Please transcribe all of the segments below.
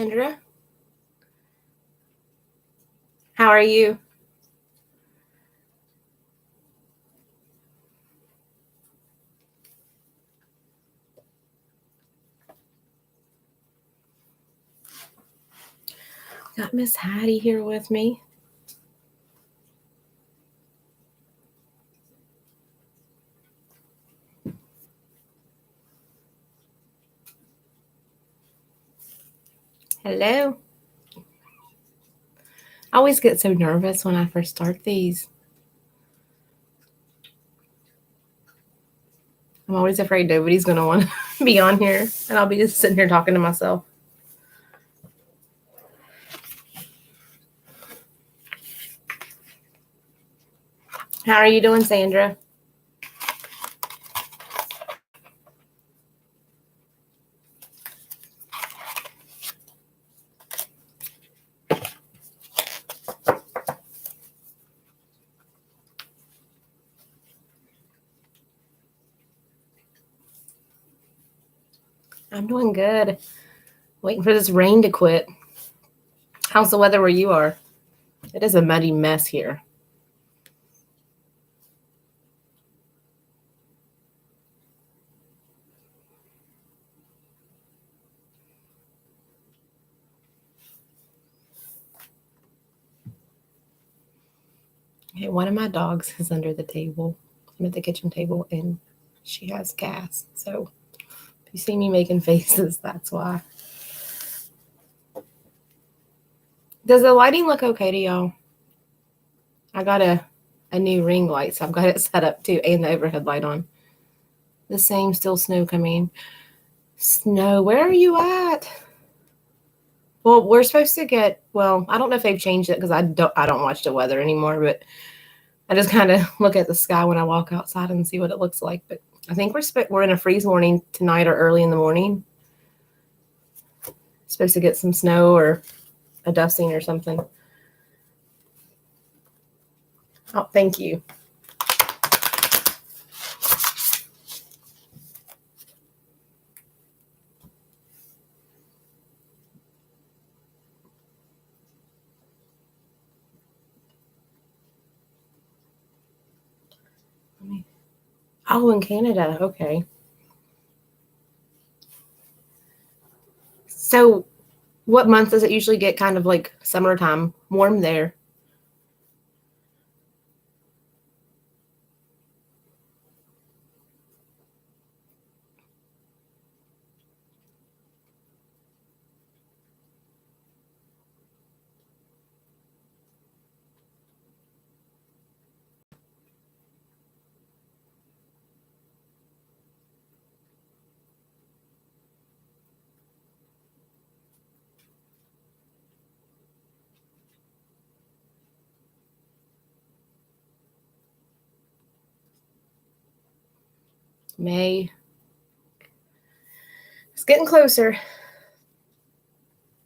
Sandra. How are you? Got Miss Hattie here with me. Hello. I always get so nervous when I first start these. I'm always afraid nobody's going to want to be on here, and I'll be just sitting here talking to myself. How are you doing, Sandra? I'm doing good. Waiting for this rain to quit. How's the weather where you are? It is a muddy mess here. Okay, one of my dogs is under the table. I'm at the kitchen table, and she has gas. So if you see me making faces, that's why. Does the lighting look okay to y'all? I got a new ring light, so I've got it set up too, and the overhead light on. The same, still snow coming. Snow, where are you at? Well, we're supposed to get, well, I don't know if they've changed it because I don't watch the weather anymore, but I just kind of look at the sky when I walk outside and see what it looks like. But I think we're in a freeze warning tonight or early in the morning. Supposed to get some snow or a dusting or something. Oh, thank you. Oh, in Canada. Okay. So what month does it usually get kind of like summertime, warm there? May. It's getting closer.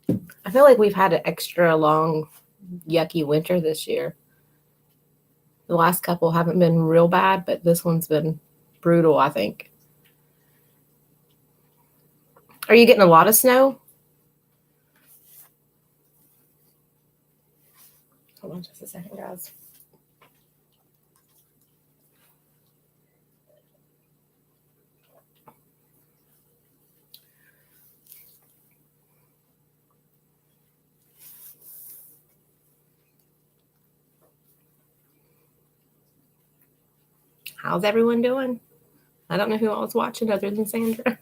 I feel like we've had an extra long, yucky winter this year. The last couple haven't been real bad, but this one's been brutal, I think. Are you getting a lot of snow? Hold on just a second, guys. How's everyone doing? I don't know who else watching other than Sandra.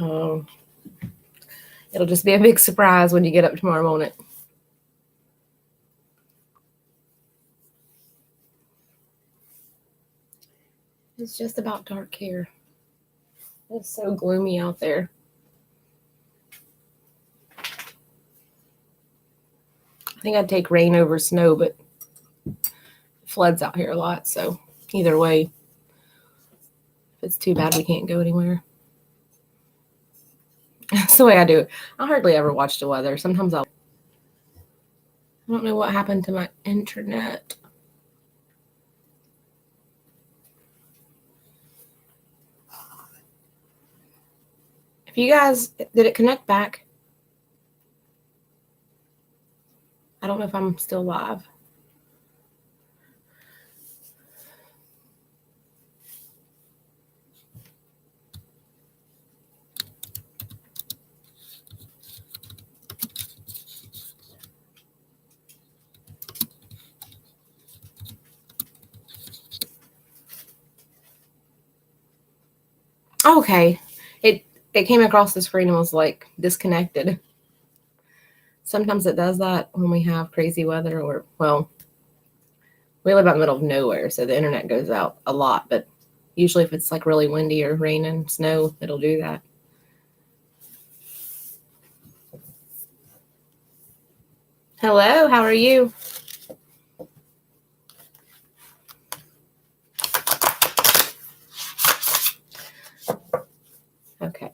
Oh, it'll just be a big surprise when you get up tomorrow morning. It's just about dark here. It's so gloomy out there. think I'd take rain over snow, but it floods out here a lot. So either way, if it's too bad we can't go anywhere. That's the way I do it. I hardly ever watch the weather. Sometimes I don't know what happened to my internet. If you guys, did it connect back? I don't know if I'm still live. Okay. It came across the screen and was like disconnected. Sometimes it does that when we have crazy weather, or, well, we live out in the middle of nowhere, so the internet goes out a lot, but usually if it's like really windy or rain and snow, it'll do that. Hello, how are you? Okay.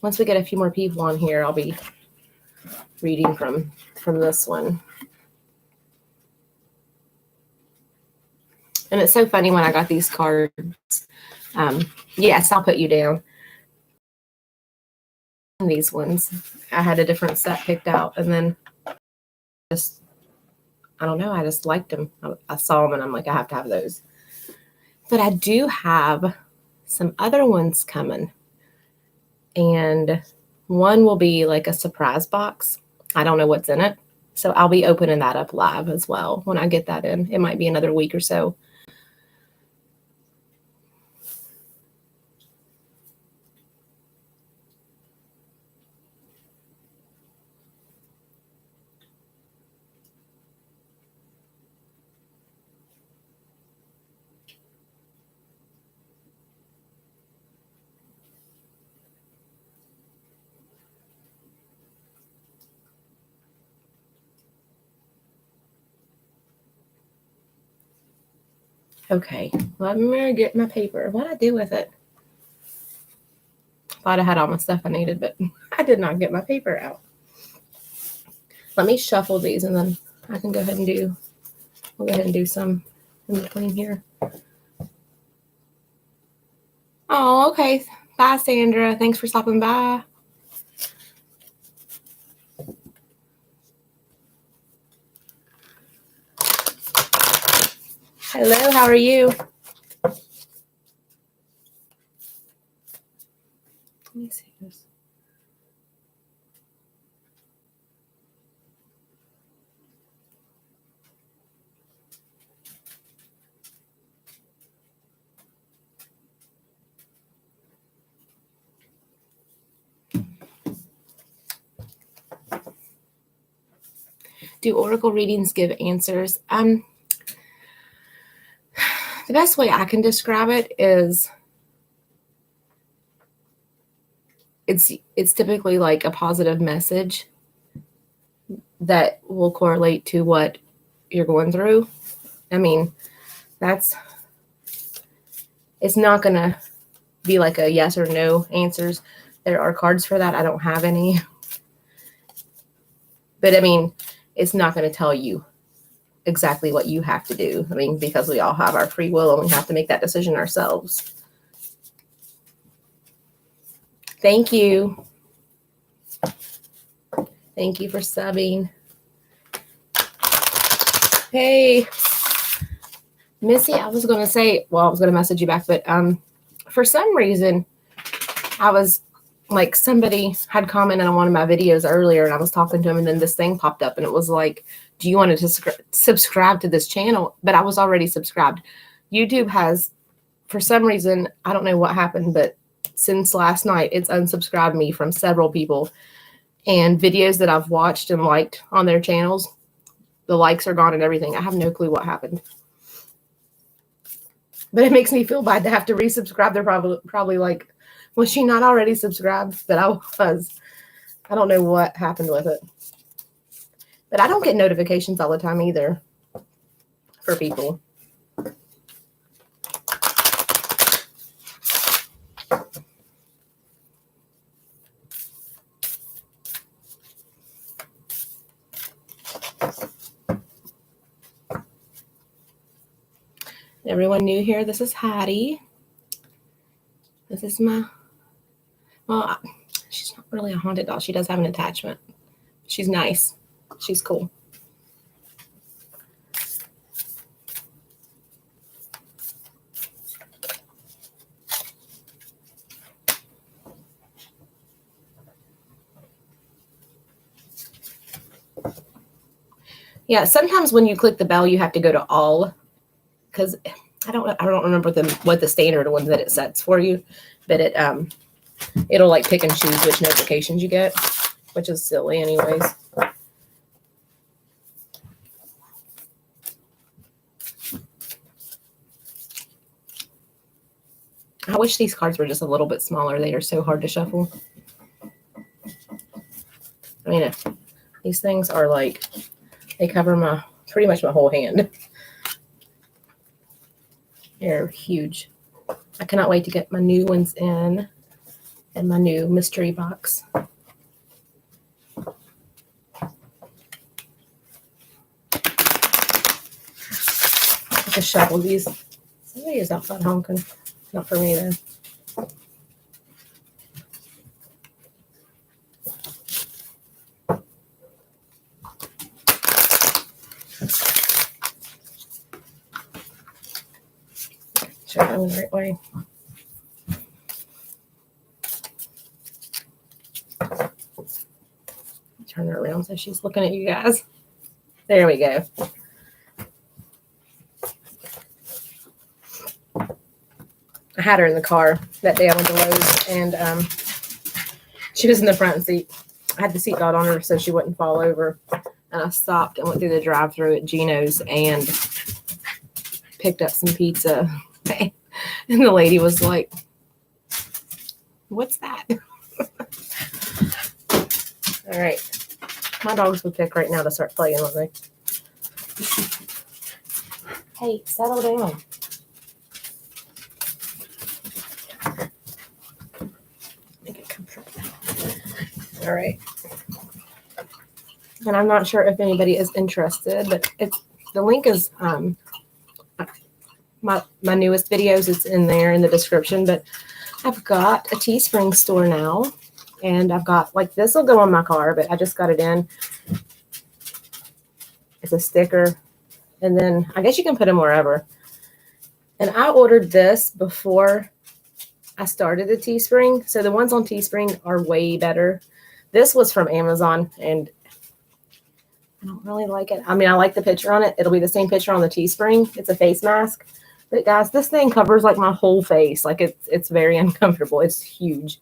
Once we get a few more people on here, I'll be reading from this one. And it's so funny when I got these cards. Yes, I'll put you down. These ones, I had a different set picked out, and then just, I don't know, I just liked them. I saw them and I'm like, I have to have those. But I do have some other ones coming, and one will be like a surprise box. I don't know what's in it, so I'll be opening that up live as well when I get that in. It might be another week or so. Okay, let me get my paper. What'd I do with it? Thought I had all my stuff I needed, but I did not get my paper out. Let me shuffle these, and then I can go ahead and do, we'll go ahead and do some in between here. Oh, okay. Bye, Sandra. Thanks for stopping by. Hello, how are you? Let me see this. Do oracle readings give answers? The best way I can describe it is it's typically like a positive message that will correlate to what you're going through. I mean, it's not going to be like a yes or no answers. There are cards for that. I don't have any. But I mean, it's not going to tell you exactly what you have to do. I mean, because we all have our free will and we have to make that decision ourselves. Thank you. Thank you for subbing. Hey, Missy, I was going to say, well, I was going to message you back, but for some reason, I was like, somebody had commented on one of my videos earlier, and I was talking to him, and then this thing popped up, and it was like, do you want to subscribe to this channel? But I was already subscribed. YouTube has, for some reason, I don't know what happened, but since last night, it's unsubscribed me from several people. And videos that I've watched and liked on their channels, the likes are gone and everything. I have no clue what happened. But it makes me feel bad to have to resubscribe. They're probably like, was she not already subscribed? But I was. I don't know what happened with it. But I don't get notifications all the time either for people. Everyone new here, this is Hattie. This is my, well, she's not really a haunted doll. She does have an attachment. She's nice. She's cool. Yeah, sometimes when you click the bell, you have to go to all, because I don't remember what the standard one that it sets for you, but it'll like pick and choose which notifications you get, which is silly anyways. I wish these cards were just a little bit smaller. They are so hard to shuffle. I mean, these things are like, they cover pretty much my whole hand. They're huge. I cannot wait to get my new ones in and my new mystery box. I can shuffle these. Somebody is outside honking. Not for me though. Sure, that was the right way. Turn her around so she's looking at you guys. There we go. I had her in the car that day I went to Lowe's, and she was in the front seat. I had the seatbelt on her so she wouldn't fall over. And I stopped and went through the drive-thru at Gino's and picked up some pizza. And the lady was like, "What's that?" All right. My dogs would pick right now to start playing with me. Hey, settle down. Make it comfortable. All right. And I'm not sure if anybody is interested, but the link is my newest videos. It's in there in the description, but I've got a Teespring store now, and I've got, like, this will go on my car, but I just got it in. It's a sticker, and then I guess you can put them wherever. And I ordered this before I started the Teespring, so the ones on Teespring are way better. This was from Amazon, and I don't really like it. I mean, I like the picture on it. It'll be the same picture on the Teespring. It's a face mask. But guys, this thing covers like my whole face. Like it's very uncomfortable. It's huge.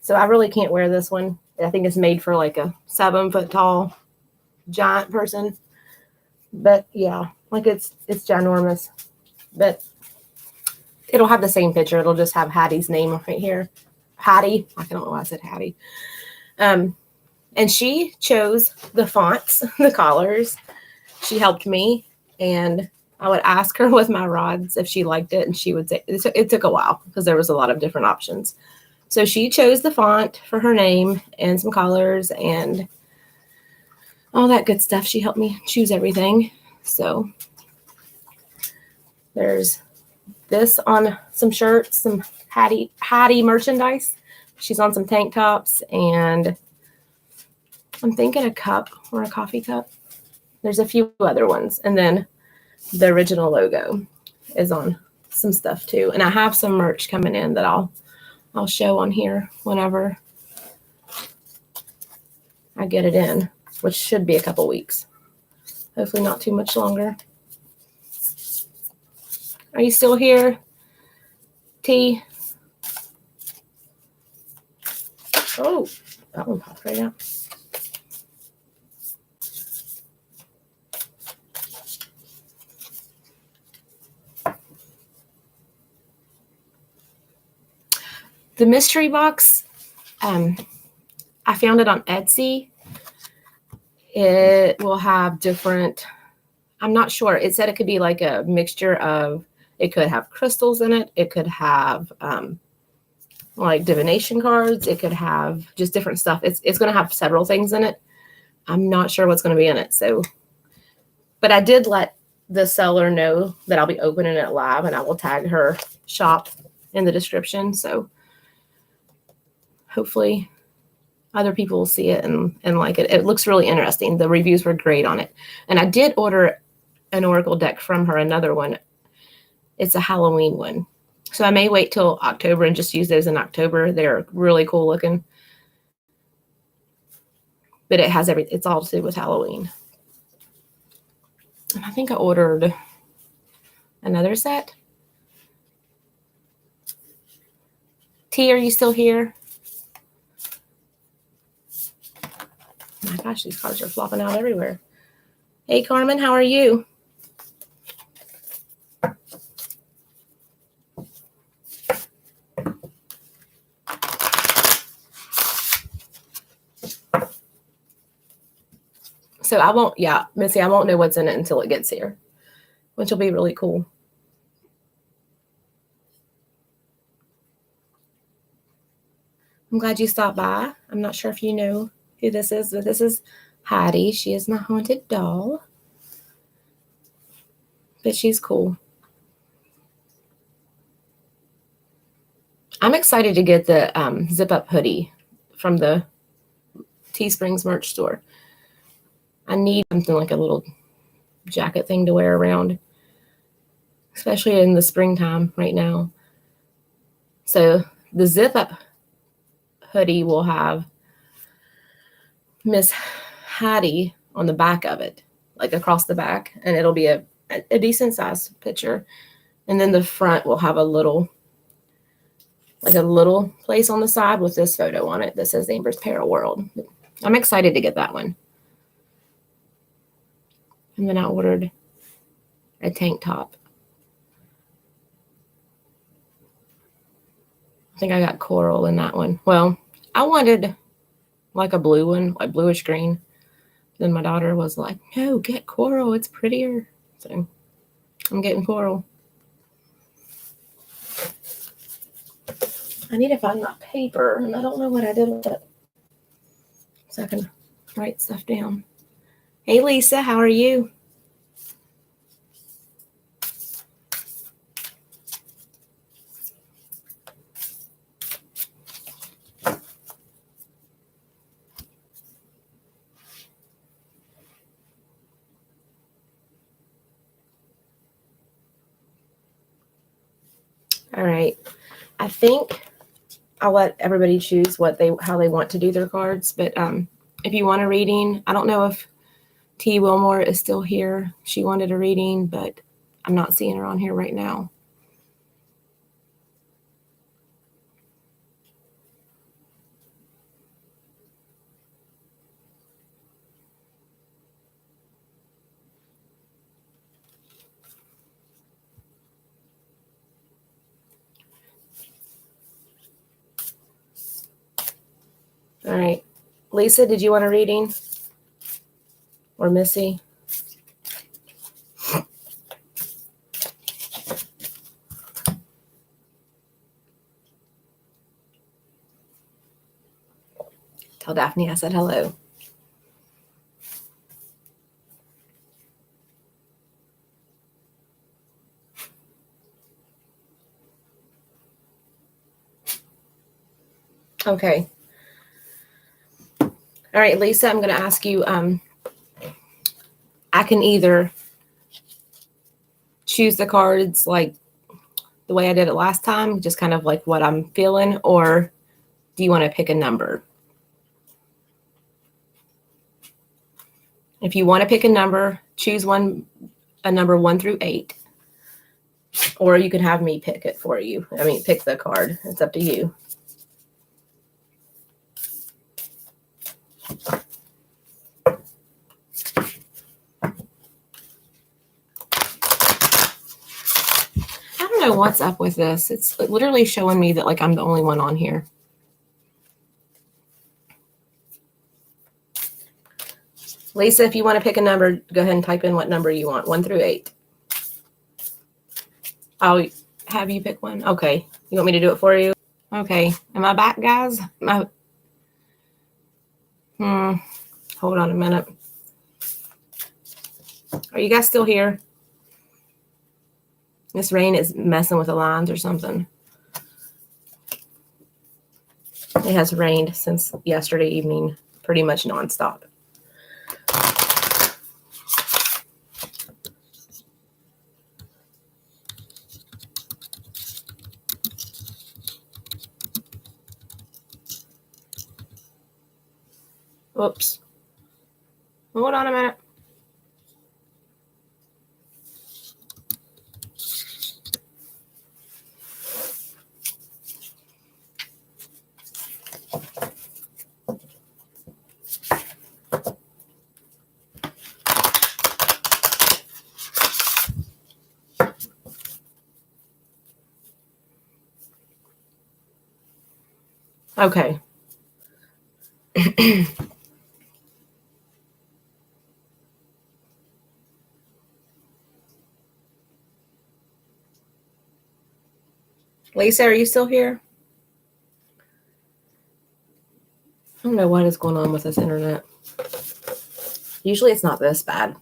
So I really can't wear this one. I think it's made for like a 7-foot tall giant person. But yeah, like it's ginormous. But it'll have the same picture. It'll just have Hattie's name right here. Hattie. I don't know why I said Hattie. And she chose the fonts, the colors. She helped me, and I would ask her with my rods if she liked it, and she would say, it took a while because there was a lot of different options. So she chose the font for her name and some colors and all that good stuff. She helped me choose everything. So there's this on some shirts, some Hattie merchandise. She's on some tank tops, and I'm thinking a cup or a coffee cup. There's a few other ones. And then the original logo is on some stuff too. And I have some merch coming in that I'll show on here whenever I get it in, which should be a couple weeks. Hopefully not too much longer. Are you still here, T? Oh, that one popped right out. The mystery box, I found it on Etsy. It will have different, I'm not sure. It said it could be like a mixture of, it could have crystals in it. It could have like divination cards. It could have just different stuff. It's going to have several things in it. I'm not sure what's going to be in it. So, but I did let the seller know that I'll be opening it live, and I will tag her shop in the description. So hopefully other people will see it and like it. It looks really interesting. The reviews were great on it. And I did order an Oracle deck from her, another one. It's a Halloween one. So I may wait till October and just use those in October. They're really cool looking. But it has it's all to do with Halloween. And I think I ordered another set. T, are you still here? Oh my gosh, these cards are flopping out everywhere. Hey, Carmen, how are you? So I won't, yeah, Missy, I won't know what's in it until it gets here, which will be really cool. I'm glad you stopped by. I'm not sure if you know who this is, but this is Heidi. She is my haunted doll. But she's cool. I'm excited to get the zip up hoodie from the Teesprings merch store. I need something like a little jacket thing to wear around, especially in the springtime right now. So the zip up hoodie will have Miss Hattie on the back of it, like across the back, and it'll be a decent sized picture. And then the front will have a little place on the side with this photo on it that says Amber's Peril World. I'm excited to get that one. And then I ordered a tank top. I think I got coral in that one. Well, I wanted like a blue one, like bluish green. Then my daughter was like, no, get coral. It's prettier. So I'm getting coral. I need to find my paper, and I don't know what I did with it. So I can write stuff down. Hey, Lisa, how are you? All right. I think I'll let everybody choose how they want to do their cards. But if you want a reading, I don't know if T. Wilmore is still here. She wanted a reading, but I'm not seeing her on here right now. All right. Lisa, did you want a reading? Or Missy? Tell Daphne I said hello. Okay. All right, Lisa, I'm going to ask you, I can either choose the cards like the way I did it last time, just kind of like what I'm feeling, or do you want to pick a number? If you want to pick a number, choose a number 1 through 8, or you can have me pick it for you. I mean, pick the card. It's up to you. I don't know what's up with this. It's literally showing me that like I'm the only one on here. Lisa, if you want to pick a number, go ahead and type in what number you want, 1 through 8. I'll have you pick one. Okay. You want me to do it for you? Okay. Am I back, guys? Hold on a minute. Are you guys still here? This rain is messing with the lines or something. It has rained since yesterday evening, pretty much nonstop. Whoops. Hold on a minute. Okay. Lisa, are you still here? I don't know what is going on with this internet. Usually it's not this bad.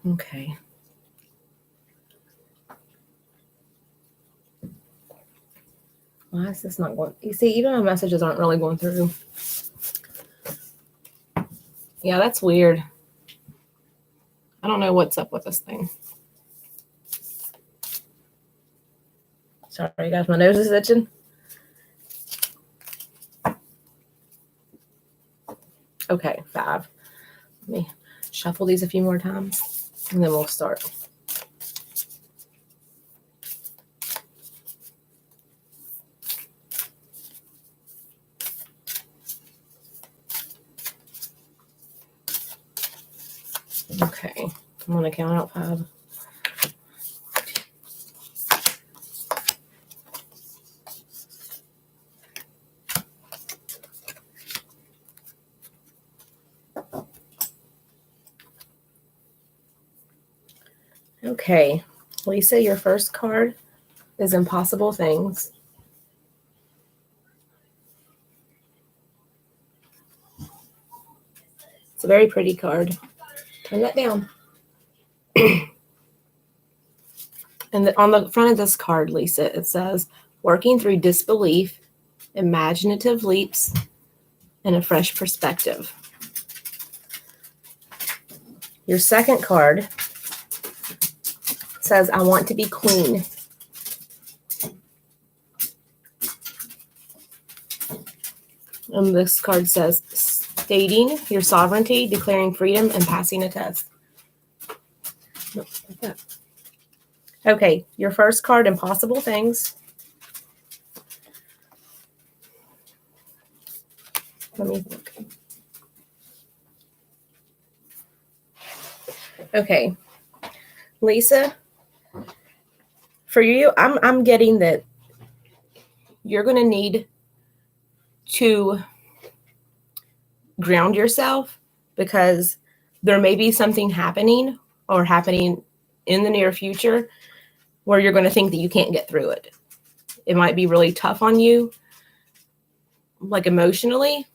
Okay. Why is this not going? You see, even my messages aren't really going through. Yeah, that's weird. I don't know what's up with this thing. Sorry, guys, my nose is itching. Okay, 5. Let me shuffle these a few more times, and then we'll start. Okay, I'm going to count out 5. Okay, Lisa, your first card is Impossible Things. It's a very pretty card. Turn that down. And on the front of this card, Lisa, it says, working through disbelief, imaginative leaps, and a fresh perspective. Your second card says, I want to be queen. And this card says, stating your sovereignty, declaring freedom, and passing a test. Nope, like that. Okay, your first card, Impossible Things. Let me look. Okay, Lisa, for you, I'm getting that you're going to need to ground yourself because there may be something happening or happening in the near future where you're going to think that you can't get through it. It might be really tough on you, like emotionally,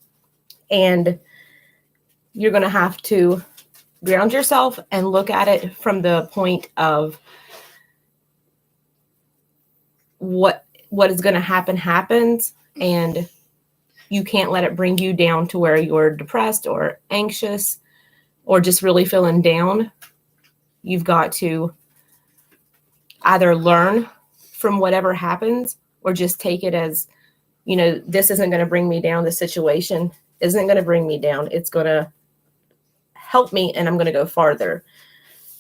and you're going to have to ground yourself and look at it from the point of what is going to happen happens, and you can't let it bring you down to where you're depressed or anxious or just really feeling down. You've got to either learn from whatever happens or just take it as, you know, this isn't going to bring me down. The situation isn't going to bring me down. It's going to help me and I'm going to go farther.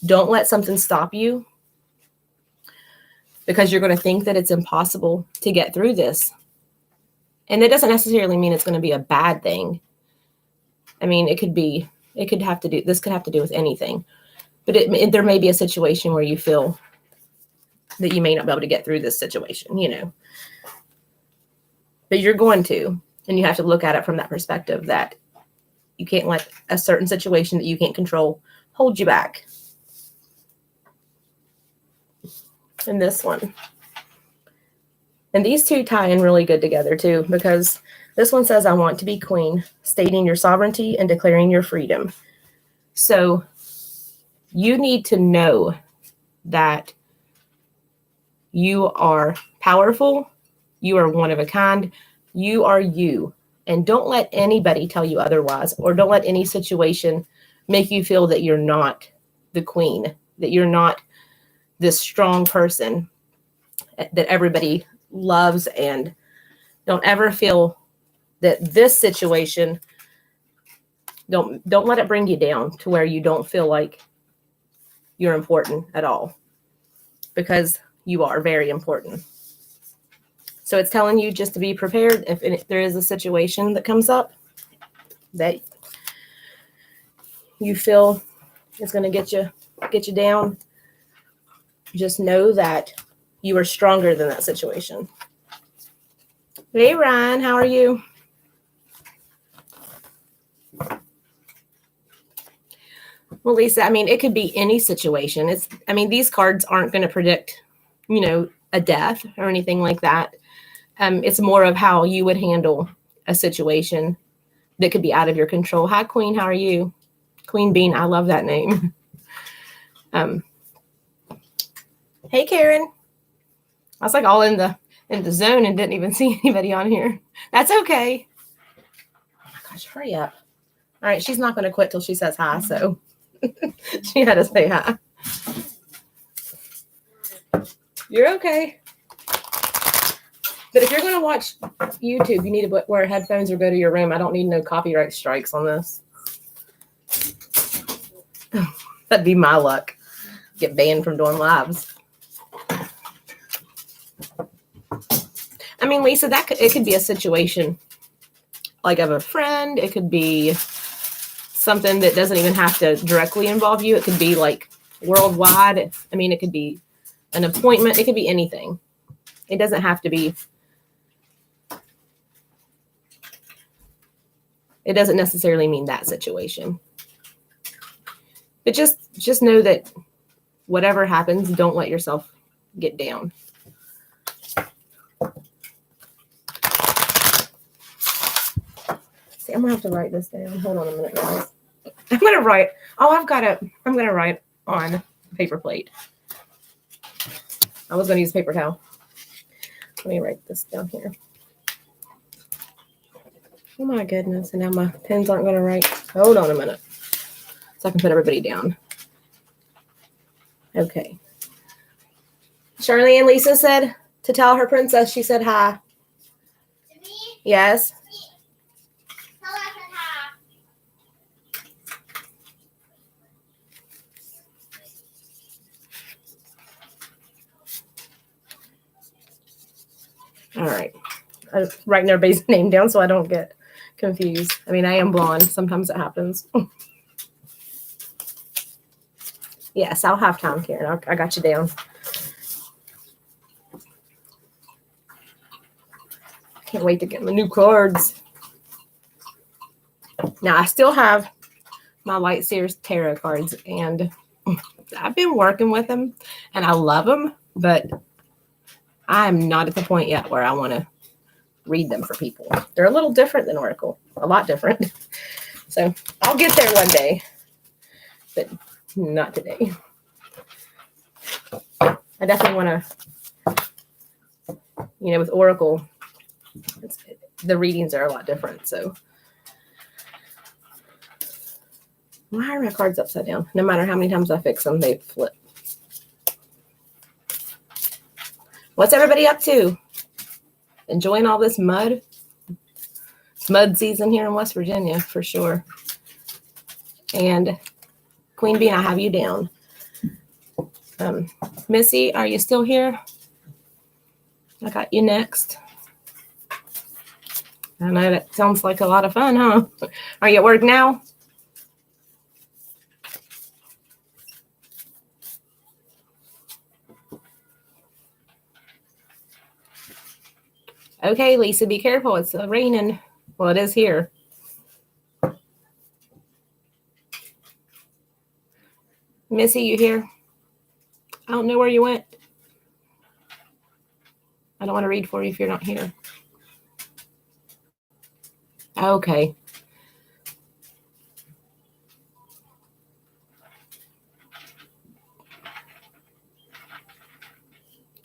Don't let something stop you because you're going to think that it's impossible to get through this. And it doesn't necessarily mean it's going to be a bad thing. I mean, this could have to do with anything. But there may be a situation where you feel that you may not be able to get through this situation, you know. But you're going to, and you have to look at it from that perspective that you can't let a certain situation that you can't control hold you back. And this one. And these two tie in really good together too, because this one says, I want to be queen, stating your sovereignty and declaring your freedom. So you need to know that you are powerful. You are one of a kind. You are you. And don't let anybody tell you otherwise, or don't let any situation make you feel that you're not the queen, that you're not this strong person that everybody loves. And don't ever feel that this situation, don't let it bring you down to where you don't feel like you're important at all, because you are very important. So it's telling you just to be prepared if there is a situation that comes up that you feel is going to get you down. Just know that you are stronger than that situation. Hey, Ryan, how are you? Well, Lisa, I mean, it could be any situation. These cards aren't going to predict, you know, a death or anything like that. It's more of how you would handle a situation that could be out of your control. Hi, Queen. How are you? Queen Bean. I love that name. Hey, Karen. I was like all in the zone and didn't even see anybody on here. That's okay. Oh my gosh, hurry up. All right, she's not going to quit till she says hi, so she had to say hi. You're okay. But if you're going to watch YouTube, you need to wear headphones or go to your room. I don't need no copyright strikes on this. That'd be my luck. Get banned from doing lives. I mean, Lisa, it could be a situation like of a friend. It could be something that doesn't even have to directly involve you. It could be like worldwide. I mean, it could be an appointment. It could be anything. It doesn't have to be. It doesn't necessarily mean that situation. But just know that whatever happens, don't let yourself get down. See, I'm gonna have to write this down. Hold on a minute, guys. I'm gonna write on paper plate. I was gonna use paper towel. Let me write this down here. Oh my goodness, and now my pens aren't gonna write. Hold on a minute. So I can put everybody down. Okay. Charlie and Lisa said to tell her princess she said hi. To me? Yes. Tell her I said hi. All right. I'm writing everybody's name down so I don't get confused. I mean, I am blonde. Sometimes it happens. Yes, I'll have time, Karen. I got you down. Can't wait to get my new cards. Now, I still have my Light Sears Tarot cards, and I've been working with them, and I love them, but I'm not at the point yet where I want to read them for people. They're a little different than Oracle, a lot different. So I'll get there one day, but not today. I definitely want to, with Oracle, the readings are a lot different. So why are my cards upside down? No matter how many times I fix them, they flip. What's everybody up to? Enjoying all this mud? It's mud season here in West Virginia for sure. And Queen Bee, I have you down. Missy, are you still here? I got you next. I know that sounds like a lot of fun, huh? Are you at work now? Okay, Lisa, be careful. It's raining. Well, it is here. Missy, you here? I don't know where you went. I don't want to read for you if you're not here. Okay.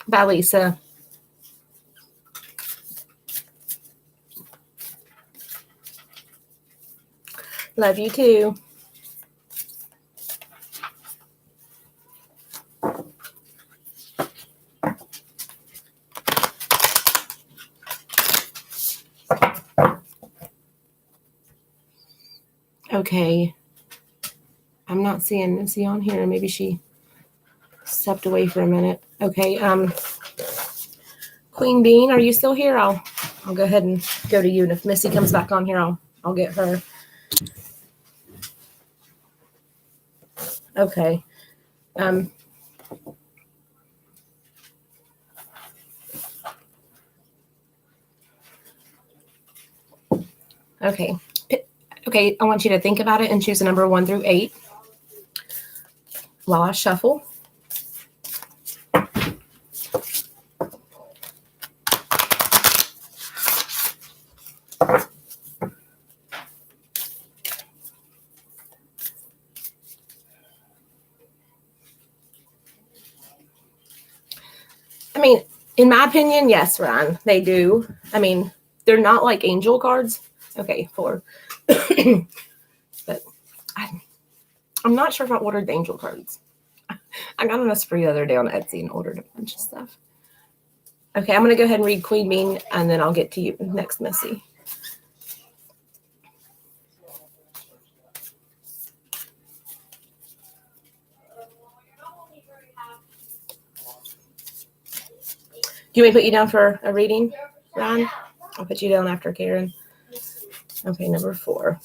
Bye, Lisa. Love you too. Okay. I'm not seeing Missy on here. Maybe she stepped away for a minute. Okay. Queen Bean, are you still here? I'll go ahead and go to you. And if Missy comes back on here, I'll get her. Okay. Okay. Okay, I want you to think about it and choose a number 1 through 8 while I shuffle. I mean, in my opinion, yes, Ryan, they do. I mean, they're not like angel cards. Okay, 4. But I'm not sure if I ordered the angel cards. I got on a spree the other day on Etsy and ordered a bunch of stuff. Okay, I'm going to go ahead and read Queen Bean, and then I'll get to you next, Missy. Do you want me to put you down for a reading, Ron? I'll put you down after Karen. Okay, number 4.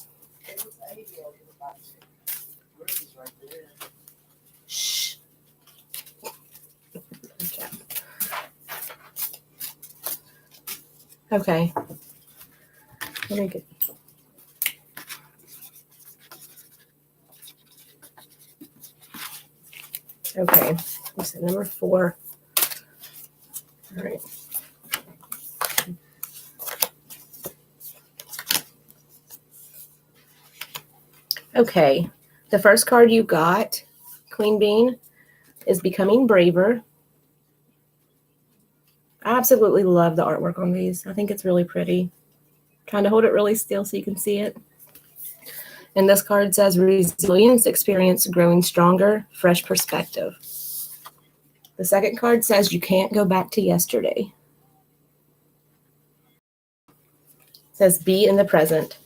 Shh. Okay. Let me get. Okay, you said number 4. All right. Okay, the first card you got, Queen Bean, is Becoming Braver. I absolutely love the artwork on these. I think it's really pretty. Trying to hold it really still so you can see it. And this card says resilience, experience, growing stronger, fresh perspective. The second card says you can't go back to yesterday. It says be in the present.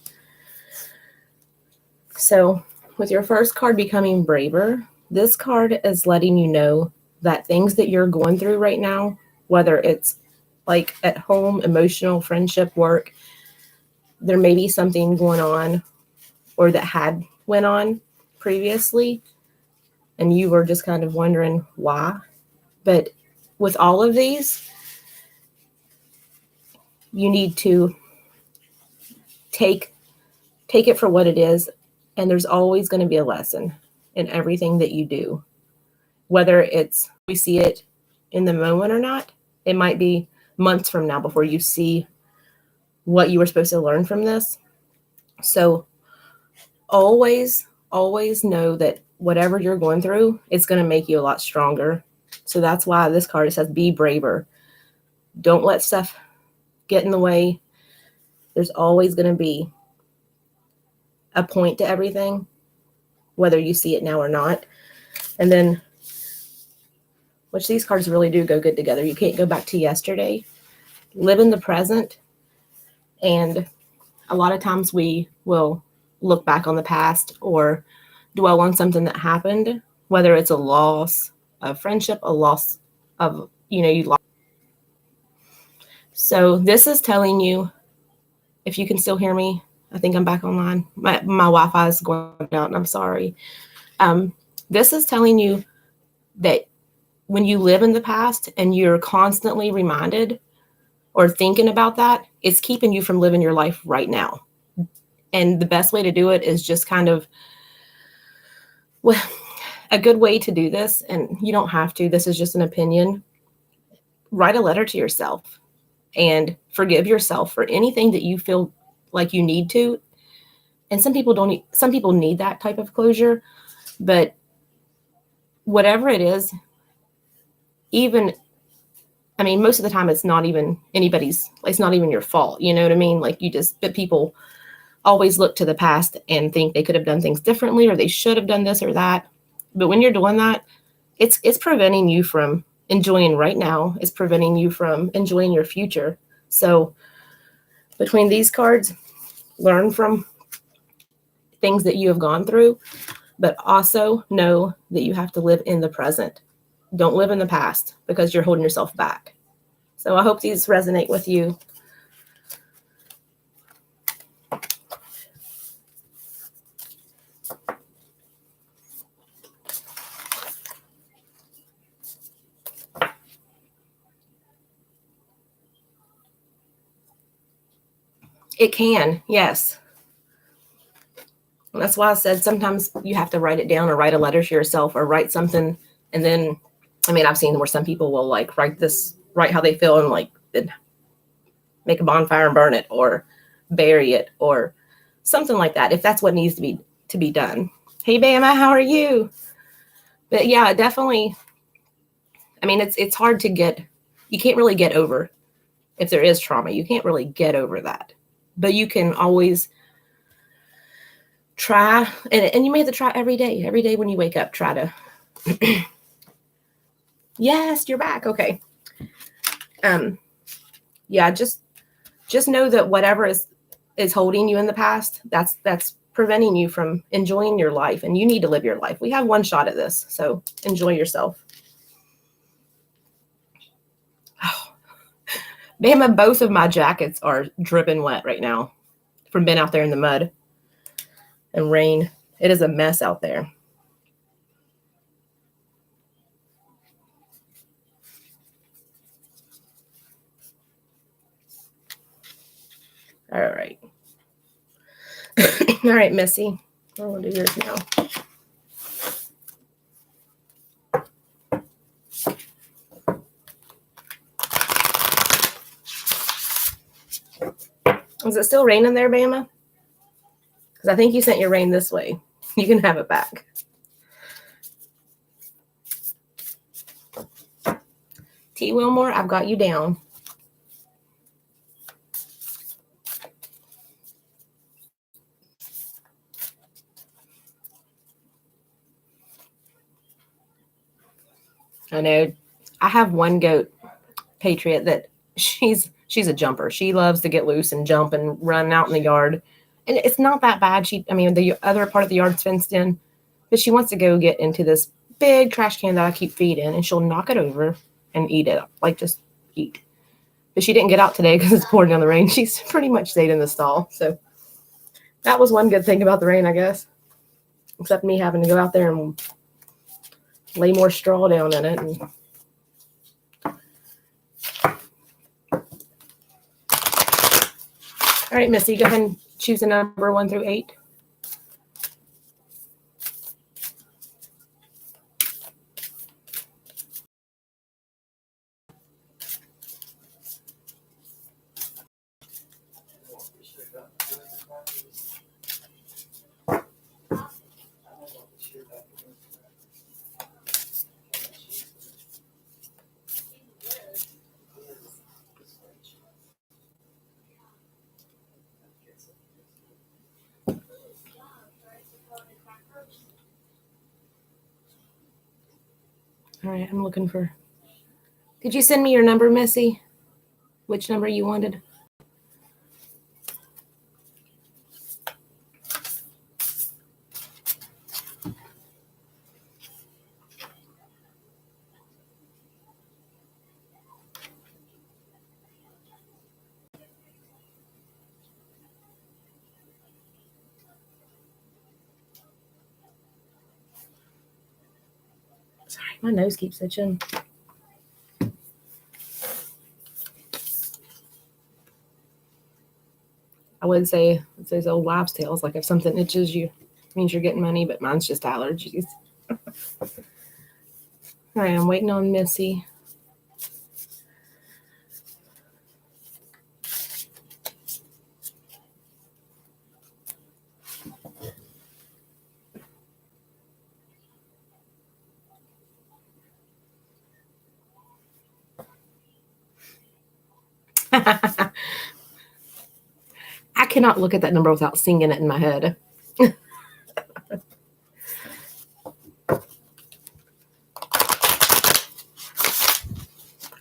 So with your first card, Becoming Braver, this card is letting you know that things that you're going through right now, whether it's like at home, emotional, friendship, work, there may be something going on or that had went on previously, and you were just kind of wondering why. But with all of these, you need to take it for what it is, and there's always going to be a lesson in everything that you do. Whether it's we see it in the moment or not, it might be months from now before you see what you were supposed to learn from this. So always know that whatever you're going through, it's going to make you a lot stronger. So that's why this card says be braver. Don't let stuff get in the way. There's always going to be a point to everything, whether you see it now or not. And then, which these cards really do go good together. You can't go back to yesterday. Live in the present. And a lot of times we will look back on the past or dwell on something that happened, whether it's a loss of friendship, a loss of, you lost. So this is telling you, if you can still hear me, I think I'm back online. My Wi-Fi is going out, and I'm sorry. This is telling you that when you live in the past and you're constantly reminded or thinking about that, it's keeping you from living your life right now. And the best way to do it is just kind of, well, a good way to do this, and you don't have to, this is just an opinion, write a letter to yourself and forgive yourself for anything that you feel like you need to. And some people don't, some people need that type of closure, but whatever it is, even, I mean, most of the time it's not even anybody's, it's not even your fault. You know what I mean? Like you just, but people always look to the past and think they could have done things differently or they should have done this or that. But when you're doing that, it's preventing you from enjoying right now. It's preventing you from enjoying your future. So between these cards, learn from things that you have gone through, but also know that you have to live in the present. Don't live in the past because you're holding yourself back. So I hope these resonate with you. It can, yes. And that's why I said sometimes you have to write it down or write a letter to yourself or write something. And then, I mean, I've seen where some people will like write how they feel and like make a bonfire and burn it or bury it or something like that, if that's what needs to be done. Hey, Bama, how are you? But yeah, definitely. I mean, it's hard to get, you can't really get over if there is trauma. You can't really get over that. But you can always try, and you may have to try every day. Every day when you wake up, try to. Yes, you're back. Okay. Yeah, just know that whatever is holding you in the past, that's preventing you from enjoying your life, and you need to live your life. We have one shot at this, so enjoy yourself. Oh, man, both of my jackets are dripping wet right now from being out there in the mud and rain. It is a mess out there. All right. All right, Missy. I'll do yours now. Is it still raining there, Bama? Because I think you sent your rain this way. You can have it back. T. Wilmore, I've got you down. I know. I have one goat, Patriot, that she's a jumper. She loves to get loose and jump and run out in the yard. And it's not that bad. The other part of the yard's fenced in, but she wants to go get into this big trash can that I keep feed in, and she'll knock it over and eat it, like just eat. But she didn't get out today because it's pouring down the rain. She's pretty much stayed in the stall. So that was one good thing about the rain, I guess, except me having to go out there and lay more straw down in it. And all right, Missy, go ahead and choose a number 1 through 8. All right, I'm looking for. Did you send me your number, Missy? Which number you wanted? My nose keeps itching. I would say it's those old wives' tales. Like if something itches you, it means you're getting money, but mine's just allergies. All right, I'm waiting on Missy. I cannot look at that number without singing it in my head.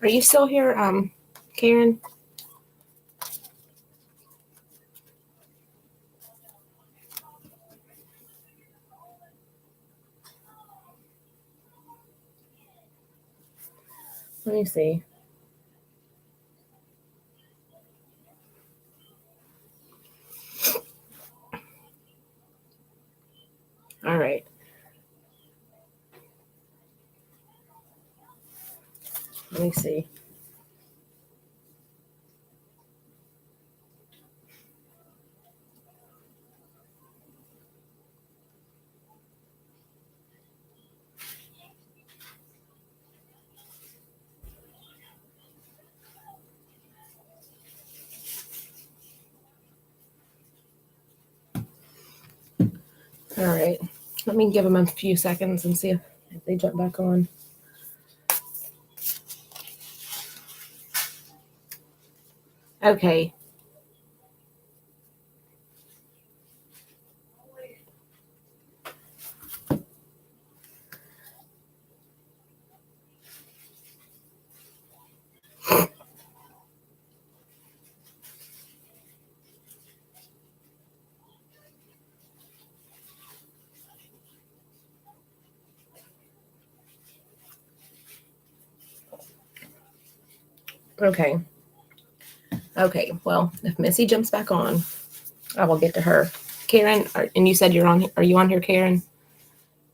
Are you still here, Karen? Let me see. All right. Let me see. All right. Let me give them a few seconds and see if they jump back on. Okay. Okay. Okay. Well, if Missy jumps back on, I will get to her. Karen, and you said you're on. Are you on here, Karen?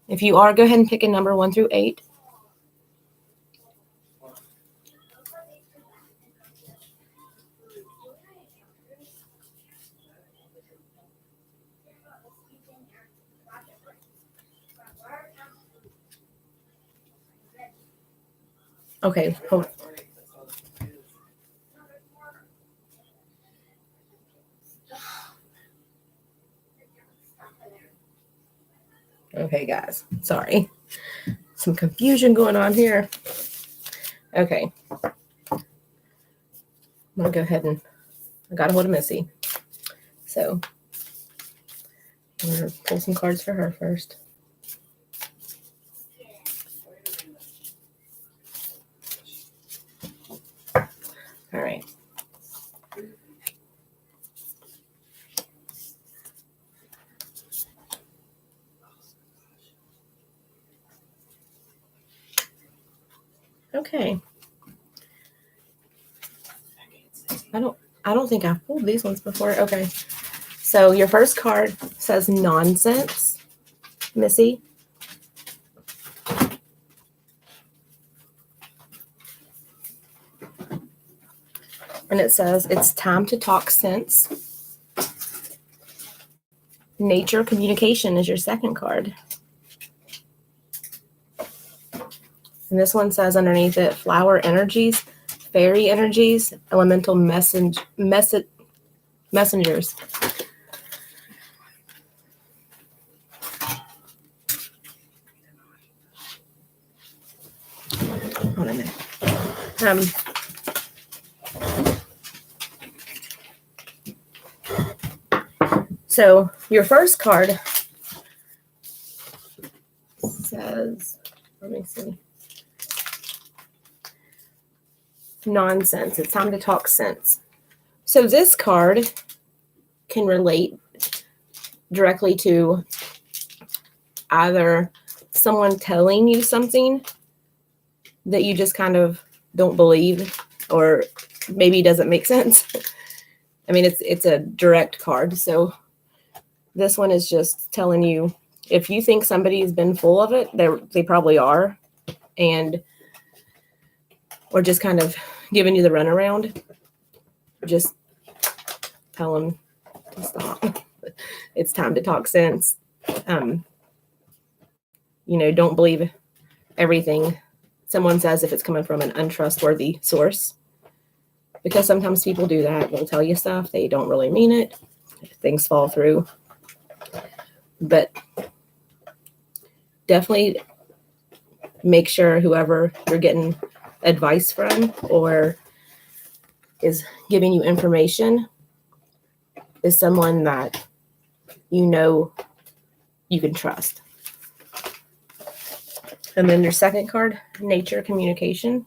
If you are, go ahead and pick a number 1 through 8. Okay. Hold. Okay, guys. Sorry. Some confusion going on here. Okay. I'm going to go ahead and I got a hold of Missy. So I'm going to pull some cards for her first. All right. Okay. I don't think I've pulled these ones before. Okay. So your first card says nonsense, Missy. And it says it's time to talk sense. Nature communication is your second card. And this one says underneath it, flower energies, fairy energies, elemental messengers. Hold on a minute. So your first card says, let me see. Nonsense. It's time to talk sense. So this card can relate directly to either someone telling you something that you just kind of don't believe or maybe doesn't make sense. I mean, it's a direct card. So this one is just telling you if you think somebody's been full of it, they probably are. or just kind of giving you the runaround, just tell them to stop. It's time to talk sense. Don't believe everything someone says if it's coming from an untrustworthy source, because sometimes people do that. They'll tell you stuff, they don't really mean it. Things fall through. But definitely make sure whoever you're getting advice from or is giving you information is someone that you can trust. And then your second card, nature communication.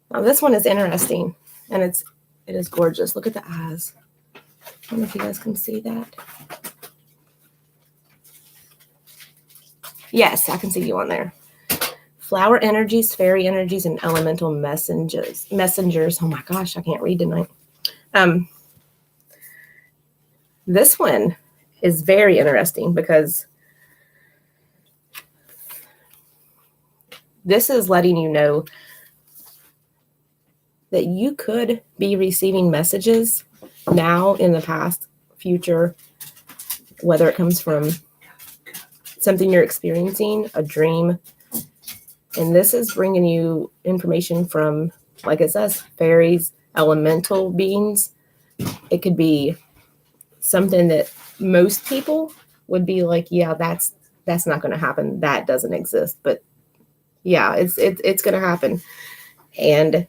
Now this one is interesting, and it is gorgeous. Look at the eyes. I don't know if you guys can see that. Yes, I can see you on there. Flower energies, fairy energies, and elemental messengers. Oh my gosh, I can't read tonight. This one is very interesting because this is letting you know that you could be receiving messages now, in the past, future, whether it comes from something you're experiencing, a dream. And this is bringing you information from, like it says, fairies, elemental beings. It could be something that most people would be like, yeah, that's not going to happen. That doesn't exist. But yeah, it's going to happen. And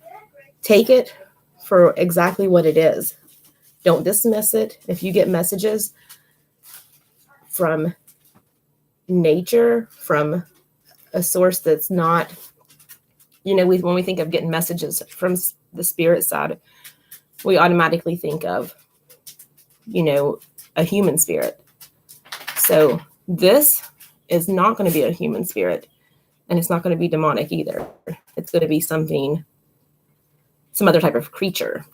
take it for exactly what it is. Don't dismiss it. If you get messages from nature, from a source that's not, when we think of getting messages from the spirit side, we automatically think of, a human spirit. So this is not going to be a human spirit, and it's not going to be demonic either. It's going to be some other type of creature,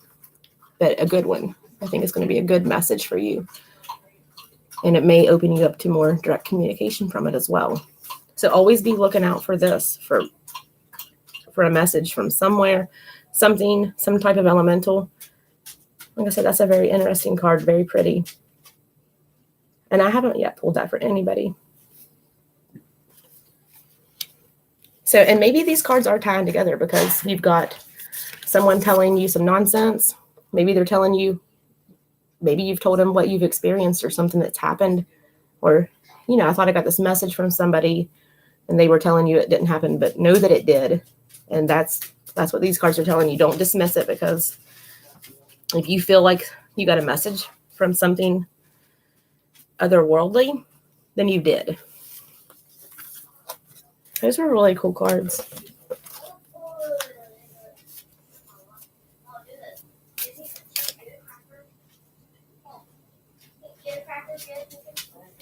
but a good one. I think it's going to be a good message for you. And it may open you up to more direct communication from it as well. So always be looking out for this, for a message from somewhere, something, some type of elemental. Like I said, that's a very interesting card, very pretty. And I haven't yet pulled that for anybody. So, and maybe these cards are tying together because you've got someone telling you some nonsense. Maybe they're telling you, maybe you've told them what you've experienced or something that's happened. Or, I thought I got this message from somebody and they were telling you it didn't happen, but know that it did. And that's what these cards are telling you. Don't dismiss it, because if you feel like you got a message from something otherworldly, then you did. Those were really cool cards.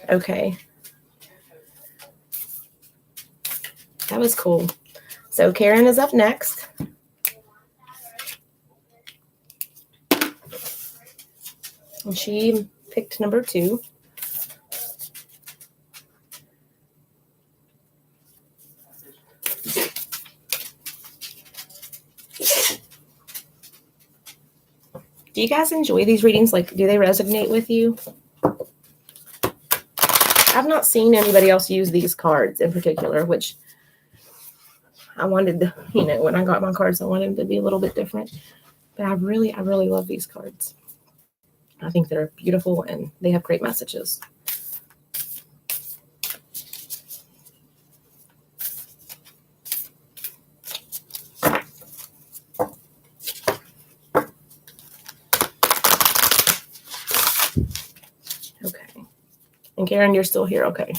Okay. That was cool. So Karen is up next. And she picked number 2. Do you guys enjoy these readings? Like, do they resonate with you? I've not seen anybody else use these cards in particular, which I wanted to, when I got my cards, I wanted them to be a little bit different. But I really love these cards. I think they're beautiful and they have great messages. Okay. And Karen, you're still here. Okay.